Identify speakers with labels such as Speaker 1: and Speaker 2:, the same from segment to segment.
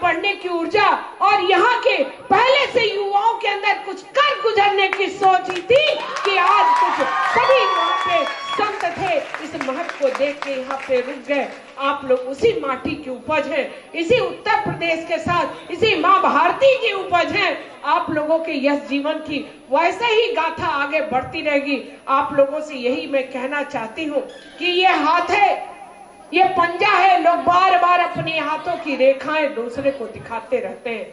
Speaker 1: बढ़ने की ऊर्जा और यहाँ के पहले से युवाओं के अंदर कुछ कर गुजरने की सोच ही थी कि आज कुछ सभी वहाँ पे संत थे, इस महत्व को देख के यहाँ पे रुक गए। आप लोग उसी माटी की उपज है, इसी उत्तर प्रदेश के साथ इसी माँ भारती की उपज है। आप लोगों के यश जीवन की वैसे ही गाथा आगे बढ़ती रहेगी। आप लोगों से यही मैं कहना चाहती हूँ कि ये हाथ है, ये पंजा है, लोग बार बार अपने हाथों की रेखाएं दूसरे को दिखाते रहते हैं।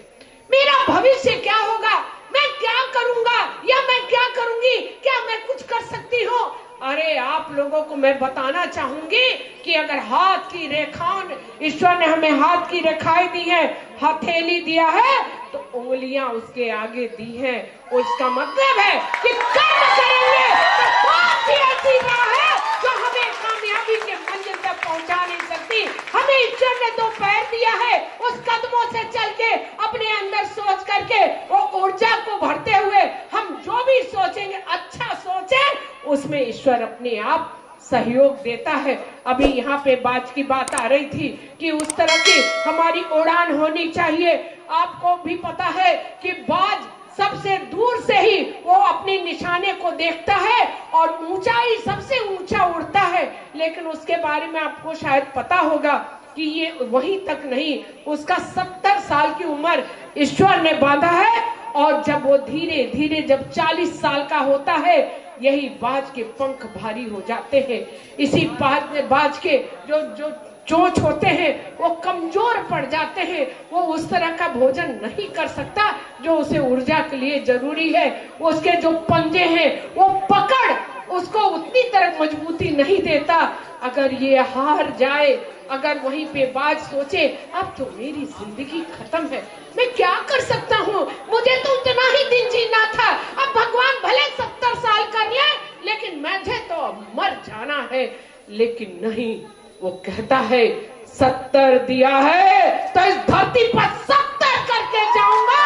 Speaker 1: मेरा भविष्य क्या होगा, मैं क्या करूंगा या मैं क्या करूंगी, क्या मैं कुछ कर सकती हूँ? अरे आप लोगों को मैं बताना चाहूंगी कि अगर हाथ की रेखाओं, ईश्वर ने हमें हाथ की रेखाएं दी है, हथेली दिया है, तो उंगलियां उसके आगे दी हैं। उसका मतलब है कि कर्म करेंगे तो कौन सी ऐसी राह है जो हमें कामयाबी के मंजिल तक पहुंचा नहीं सकती। हमें ईश्वर ने 2 पैर दिया है, उस कदमों से चल के अपने अंदर सोच करके वो ऊर्जा को भरते हुए हम जो भी सोचेंगे अच्छा सोचें, उसमें ईश्वर अपने आप सहयोग देता है। अभी यहाँ पे बाज की बात आ रही थी कि उस तरह की हमारी उड़ान होनी चाहिए। आपको भी पता है कि बाज सबसे दूर से ही वो अपने निशाने को देखता है और ऊंचाई सबसे ऊंचा उड़ता है, लेकिन उसके बारे में आपको शायद पता होगा कि ये वहीं तक नहीं, उसका 70 साल की उम्र ईश्वर ने बांधा है। और जब वो धीरे धीरे जब 40 साल का होता है, यही बाज के पंख भारी हो जाते हैं। इसी बाज के जो चोंच होते हैं वो कमजोर पड़ जाते हैं। वो उस तरह का भोजन नहीं कर सकता जो उसे ऊर्जा के लिए जरूरी है। उसके जो पंजे हैं वो पकड़ उसको उतनी तरह मजबूती नहीं देता। अगर ये हार जाए, अगर वहीं पे बाज सोचे अब तो मेरी जिंदगी खत्म है, मैं क्या कर सकता हूँ, मुझे तो उतना ही दिन जीना था, अब भगवान भले 70 साल कर ले, लेकिन मुझे तो अब मर जाना है। लेकिन नहीं, वो कहता है 70 दिया है तो इस धरती पर 70 करके जाऊंगा।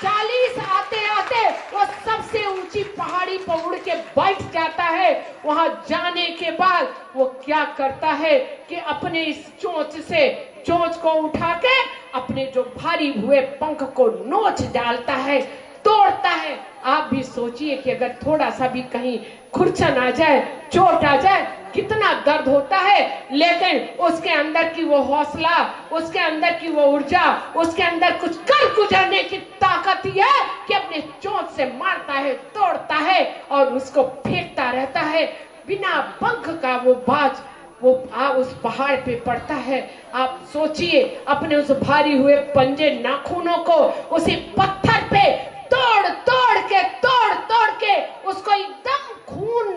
Speaker 1: 40 आते आते वो सबसे ऊंची पहाड़ी पर उड़ के बैठ जाता है। वहां जाने के बाद वो क्या करता है कि अपने इस चोंच को उठा के अपने जो भारी हुए पंख को नोच डालता है, तोड़ता है। आप भी सोचिए कि अगर थोड़ा सा भी कहीं खुरचन आ जाए, चोट आ जाए, कितना दर्द होता है। लेकिन उसके अंदर की वो हौसला, उसके अंदर की वो ऊर्जा, उसके अंदर कुछ कर गुजरने की ताकत ही है कि अपने चोट से मारता है, तोड़ता है और उसको फेंकता रहता है। बिना पंख का वो बाज वो उस पहाड़ पे पड़ता है। आप सोचिए, अपने उस भारी हुए पंजे नाखूनों को उसी पत्थर पे तोड़ तोड़ के उसको एकदम खून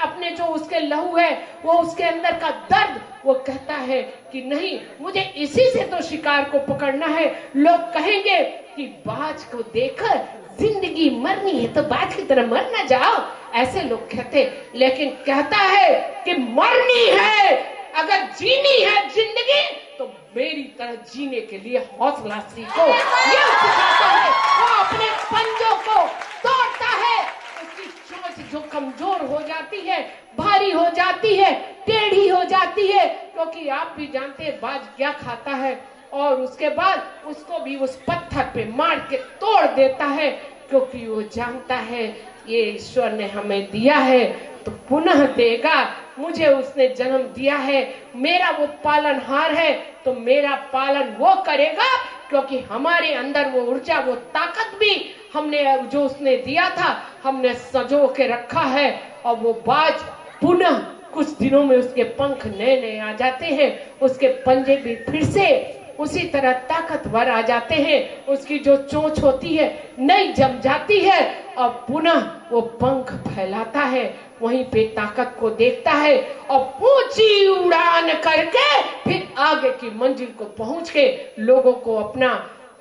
Speaker 1: अपने जो उसके लहू है वो उसके अंदर का दर्द, वो कहता है कि नहीं, मुझे इसी से तो शिकार को पकड़ना है। लोग कहेंगे कि बाज को देखकर जिंदगी मरनी है तो बाज की तरह मर ना जाओ, ऐसे लोग कहते, लेकिन कहता है कि मरनी है, अगर जीनी है जिंदगी तो मेरी तरह जीने के लिए हौसला सीखो। ये सिखाता है। वो अपने पंजों को तोड़ता है, उसकी चोंच जो कमजोर हो जाती है, भारी हो जाती है, टेढ़ी हो जाती है, क्योंकि आप भी जानते हैं बाज क्या खाता है। और उसके बाद उसको भी उस पत्थर पे मार के तोड़ देता है, क्योंकि वो जानता है ये ईश्वर ने हमें दिया है तो पुनः देगा। मुझे उसने जन्म दिया है, मेरा वो पालनहार है, तो मेरा पालन वो करेगा, क्योंकि हमारे अंदर वो ऊर्जा, वो ताकत भी हमने जो उसने दिया था हमने सजो के रखा है। और वो बाज पुनः कुछ दिनों में उसके पंख नए नए आ जाते हैं, उसके पंजे भी फिर से उसी तरह ताकतवर आ जाते हैं, उसकी जो चोंच होती है नई जम जाती है और पुनः वो पंख फैलाता है, वहीं पे ताकत को देखता है और ऊंची उड़ान करके फिर आगे की मंजिल को पहुंच के लोगों को अपना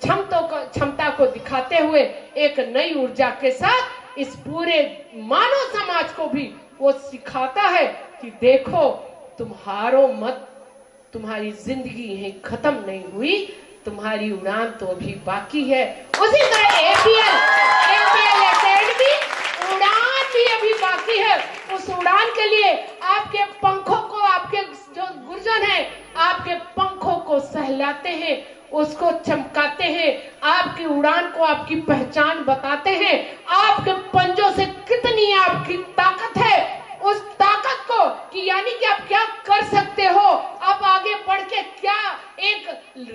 Speaker 1: क्षमता को दिखाते हुए एक नई ऊर्जा के साथ इस पूरे मानव समाज को भी वो सिखाता है कि देखो, तुम हारो मत, तुम्हारी जिंदगी यहीं खत्म नहीं हुई, तुम्हारी उड़ान तो अभी बाकी है। उसी तरह एपीएल एकेडमी उड़ान भी अभी बाकी है। उस उड़ान के लिए आपके पंखों को, आपके जो गुर्जन है, आपके पंखों कहलाते हैं, उसको चमकाते हैं, आपकी उड़ान को, आपकी पहचान बताते हैं। आपके पंजों से कितनी आपकी ताकत है, उस ताकत को कि यानी कि आप क्या कर सकते हो, आप आगे बढ़ के क्या एक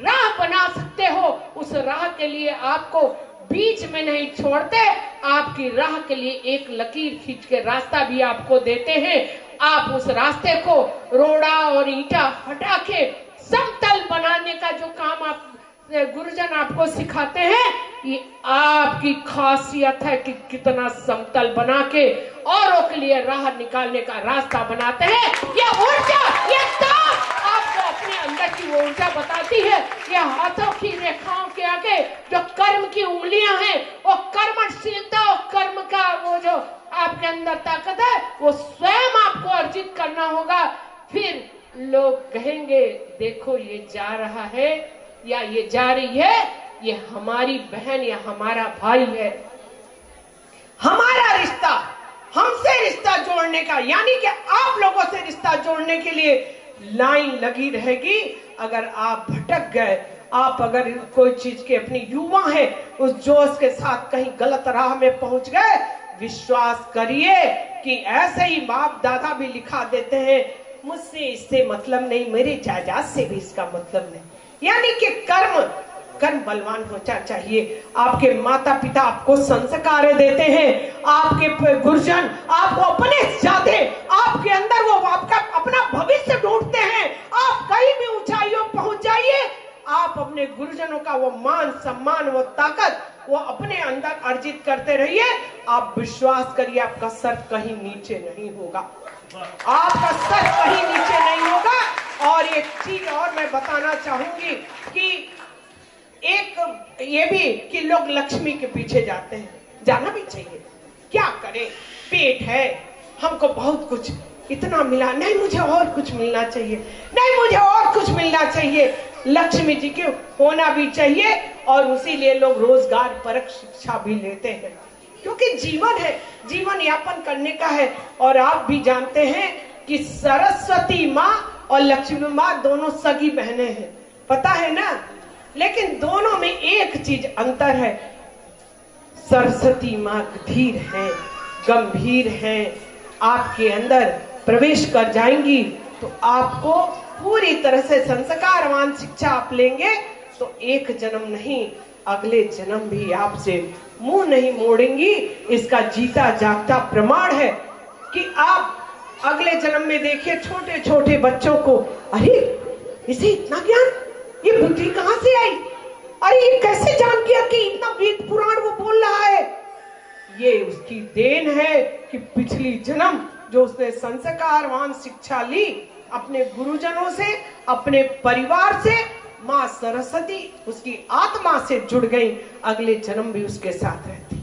Speaker 1: राह बना सकते हो, उस राह के लिए आपको बीच में नहीं छोड़ते, आपकी राह के लिए एक लकीर खींच के रास्ता भी आपको देते हैं। आप उस रास्ते को रोड़ा और ईंटा हटा के समतल बनाने का जो काम आप गुरुजन आपको सिखाते हैं, ये आपकी खासियत है कि कितना समतल बना के औरों के लिए राह निकालने का रास्ता बनाते हैं। ये ऊर्जा, ये ताकत आपको अपने अंदर की वो ऊर्जा बताती है। ये हाथों की रेखाओं के आगे जो कर्म की उंगलियां हैं, वो कर्मशीलता और कर्म का वो जो आपके अंदर ताकत है, वो स्वयं आपको अर्जित करना होगा। फिर लोग कहेंगे देखो ये जा रहा है या ये जा रही है, ये हमारी बहन या हमारा भाई है। हमारा रिश्ता, हमसे रिश्ता जोड़ने का, यानी कि आप लोगों से रिश्ता जोड़ने के लिए लाइन लगी रहेगी। अगर आप भटक गए, आप अगर कोई चीज के अपनी युवा है, उस जोश के साथ कहीं गलत राह में पहुंच गए, विश्वास करिए कि ऐसे ही बाप दादा भी लिखा देते हैं, मुझसे इससे मतलब नहीं, मेरे जायदाद से भी इसका मतलब नहीं। यानी कि कर्म बलवान होना चाहिए। आपके माता पिता आपको संस्कार देते हैं, आपके गुरुजन आपको अपने ज्यादा आपके अंदर वो आपका अपना भविष्य ढूंढते हैं। आप कहीं भी ऊंचाइयों पहुंच जाइए, आप अपने गुरुजनों का वो मान सम्मान, वो ताकत, वो अपने अंदर अर्जित करते रहिए। आप विश्वास करिए, आपका सर कहीं नीचे नहीं होगा, आपका सर कहीं नीचे नहीं होगा। और एक चीज और मैं बताना चाहूंगी कि एक ये भी कि लोग लक्ष्मी के पीछे जाते हैं, जाना भी चाहिए, क्या करें, पेट है, हमको बहुत कुछ इतना मिला, नहीं मुझे और कुछ मिलना चाहिए, नहीं मुझे और कुछ मिलना चाहिए। लक्ष्मी जी के होना भी चाहिए और इसीलिए लोग रोजगार परक शिक्षा भी लेते हैं, क्योंकि जीवन है, जीवन यापन करने का है। और आप भी जानते हैं कि सरस्वती माँ और लक्ष्मी माँ दोनों सगी बहनें हैं, पता है ना। लेकिन दोनों में एक चीज अंतर है, सरस्वती माँ धीर है, गंभीर है, आपके अंदर प्रवेश कर जाएंगी तो आपको पूरी तरह से संस्कारवान शिक्षा आप लेंगे तो एक जन्म नहीं, अगले जन्म भी आपसे मुंह नहीं मोड़ेंगी। इसका जीता जागता प्रमाण है कि आप अगले जन्म में देखिए छोटे छोटे बच्चों को, अरे इसे इतना ज्ञान, ये बुद्धि कहां से आई, अरे ये कैसे जान गया कि इतना वेद पुराण वो बोल रहा है। ये उसकी देन है कि पिछली जन्म जो उसने संस्कारवान शिक्षा ली अपने गुरुजनों से, अपने परिवार से, माँ सरस्वती उसकी आत्मा से जुड़ गई, अगले जन्म भी उसके साथ रहती।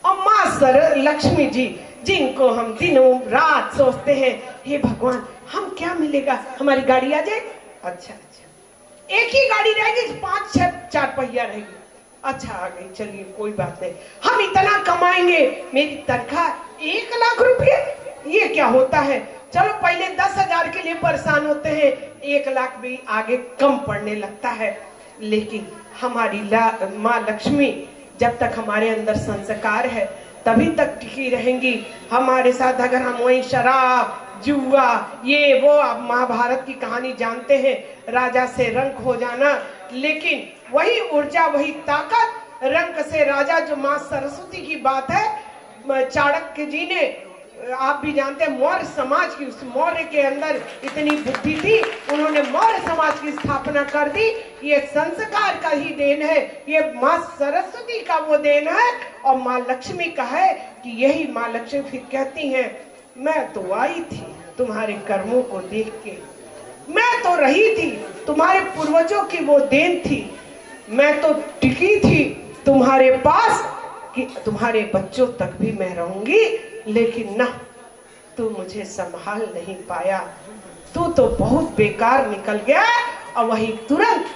Speaker 1: और माँ लक्ष्मी जी जिनको हम दिनों रात सोचते हैं, हे भगवान हम क्या मिलेगा, हमारी गाड़ी आ जाए, अच्छा अच्छा एक ही गाड़ी रहेगी, 5-6 4 पहिया रहेगी, अच्छा आ गई, चलिए कोई बात नहीं, हम इतना कमाएंगे, मेरी तनख्वाह 1 लाख रुपये, ये क्या होता है। चलो पहले 10,000 के लिए परेशान होते हैं, 1 लाख भी आगे कम पड़ने लगता है। लेकिन हमारी माँ लक्ष्मी जब तक हमारे अंदर संस्कार है तभी तक टिकी रहेंगी। हमारे साथ अगर हम वही शराब जुआ ये वो, आप महाभारत की कहानी जानते हैं, राजा से रंक हो जाना, लेकिन वही ऊर्जा वही ताकत रंक से राजा, जो माँ सरस्वती की बात है। चाणक्य जी ने, आप भी जानते हैं, मौर्य समाज की, उस मौर्य के अंदर इतनी बुद्धि थी, उन्होंने मौर्य समाज की स्थापना कर दी। ये संस्कार का ही देन है, ये माँ सरस्वती का वो देन है और माँ लक्ष्मी का है कि यही माँ लक्ष्मी फिर कहती हैं, मैं तो आई थी तुम्हारे कर्मों को देख के, मैं तो रही थी, तुम्हारे पूर्वजों की वो देन थी, मैं तो टिकी थी तुम्हारे पास कि तुम्हारे बच्चों तक भी मैं रहूंगी, लेकिन ना, तू मुझे संभाल नहीं पाया, तू तो बहुत बेकार निकल गया। और वही तुरंत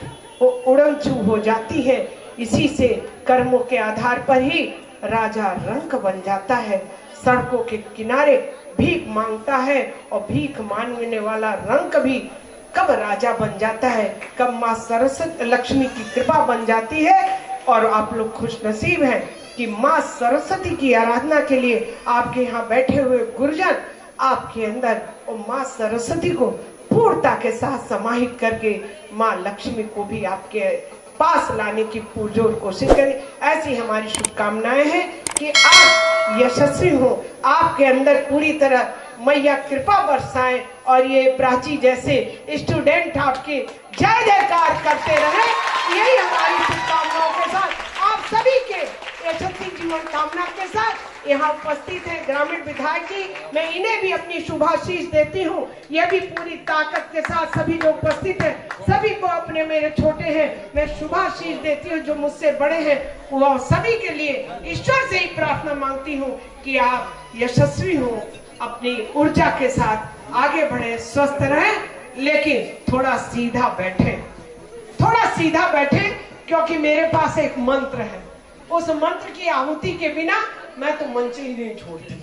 Speaker 1: वो उड़नछू हो जाती है। इसी से कर्मों के आधार पर ही राजा रंक बन जाता है, सड़कों के किनारे भीख मांगता है और भीख मांगने वाला रंक भी कब राजा बन जाता है, कब माँ सरस्वती लक्ष्मी की कृपा बन जाती है। और आप लोग खुश नसीब हैं कि माँ सरस्वती की आराधना के लिए आपके यहाँ बैठे हुए गुरुजन आपके अंदर और माँ सरस्वती को पूर्णता के साथ समाहित करके माँ लक्ष्मी को भी आपके पास लाने की पुरजोर कोशिश करें। ऐसी हमारी शुभकामनाएं हैं कि आप यशस्वी हो, आपके अंदर पूरी तरह मैया कृपा बरसाएं और ये प्राची जैसे स्टूडेंट आपके जय जयकार करते रहे। यही हमारी शुभकामनाओं के साथ आप सभी के यशस्वी जीवन कामना के साथ यहाँ उपस्थित है ग्रामीण विधायक जी, मैं इन्हें भी अपनी शुभाशीष देती हूँ। ये भी पूरी ताकत के साथ सभी जो उपस्थित हैं सभी को अपने मेरे छोटे हैं मैं शुभाशीष देती हूँ। जो मुझसे बड़े हैं वो सभी के लिए ईश्वर से ही प्रार्थना मांगती हूँ कि आप यशस्वी हो, अपनी ऊर्जा के साथ आगे बढ़े, स्वस्थ रहें, लेकिन थोड़ा सीधा बैठे, थोड़ा सीधा बैठे, क्योंकि मेरे पास एक मंत्र है। उस मंत्र की आहुति के बिना मैं तो मंच ही नहीं छोड़ती।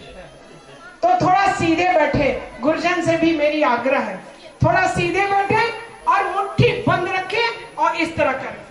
Speaker 1: तो थोड़ा सीधे बैठे, गुरुजन से भी मेरी आग्रह है, थोड़ा सीधे बैठे और मुट्ठी बंद रखें और इस तरह करें।